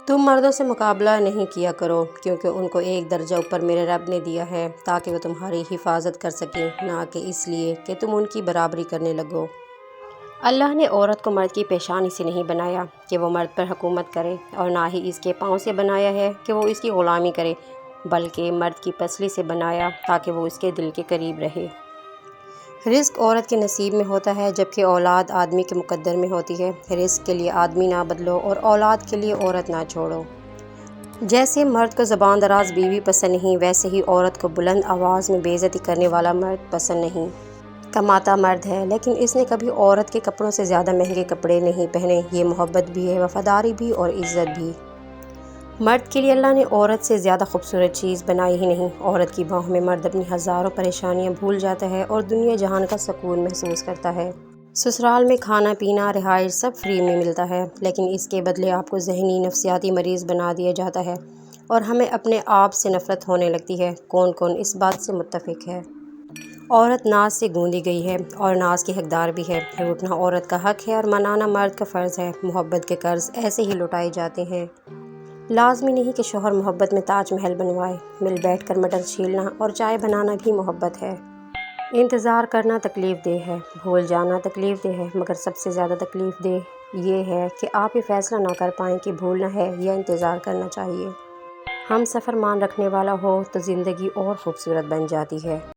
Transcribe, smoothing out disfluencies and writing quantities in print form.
تم مردوں سے مقابلہ نہیں کیا کرو، کیونکہ ان کو ایک درجہ اوپر میرے رب نے دیا ہے تاکہ وہ تمہاری حفاظت کر سکیں، نہ کہ اس لیے کہ تم ان کی برابری کرنے لگو۔ اللہ نے عورت کو مرد کی پیشانی سے نہیں بنایا کہ وہ مرد پر حکومت کرے، اور نہ ہی اس کے پاؤں سے بنایا ہے کہ وہ اس کی غلامی کرے، بلکہ مرد کی پسلی سے بنایا تاکہ وہ اس کے دل کے قریب رہے۔ رزق عورت کے نصیب میں ہوتا ہے، جبکہ اولاد آدمی کے مقدر میں ہوتی ہے۔ رزق کے لیے آدمی نہ بدلو اور اولاد کے لیے عورت نہ چھوڑو۔ جیسے مرد کو زبان دراز بیوی پسند نہیں، ویسے ہی عورت کو بلند آواز میں بے عزتی کرنے والا مرد پسند نہیں۔ کماتا مرد ہے، لیکن اس نے کبھی عورت کے کپڑوں سے زیادہ مہنگے کپڑے نہیں پہنے۔ یہ محبت بھی ہے، وفاداری بھی اور عزت بھی۔ مرد کے لیے اللہ نے عورت سے زیادہ خوبصورت چیز بنائی ہی نہیں۔ عورت کی باہوں میں مرد اپنی ہزاروں پریشانیاں بھول جاتا ہے اور دنیا جہان کا سکون محسوس کرتا ہے۔ سسرال میں کھانا پینا رہائش سب فری میں ملتا ہے، لیکن اس کے بدلے آپ کو ذہنی نفسیاتی مریض بنا دیا جاتا ہے اور ہمیں اپنے آپ سے نفرت ہونے لگتی ہے۔ کون کون اس بات سے متفق ہے؟ عورت ناز سے گوندی گئی ہے اور ناز کی حقدار بھی ہے۔ روٹھنا عورت کا حق ہے اور منانا مرد کا فرض ہے۔ محبت کے قرض ایسے ہی لوٹائے جاتے ہیں۔ لازمی نہیں کہ شوہر محبت میں تاج محل بنوائے۔ مل بیٹھ کر مٹر چھیلنا اور چائے بنانا بھی محبت ہے۔ انتظار کرنا تکلیف دہ ہے، بھول جانا تکلیف دہ ہے، مگر سب سے زیادہ تکلیف دہ یہ ہے کہ آپ یہ فیصلہ نہ کر پائیں کہ بھولنا ہے یا انتظار کرنا چاہیے۔ ہم سفر مان رکھنے والا ہو تو زندگی اور خوبصورت بن جاتی ہے۔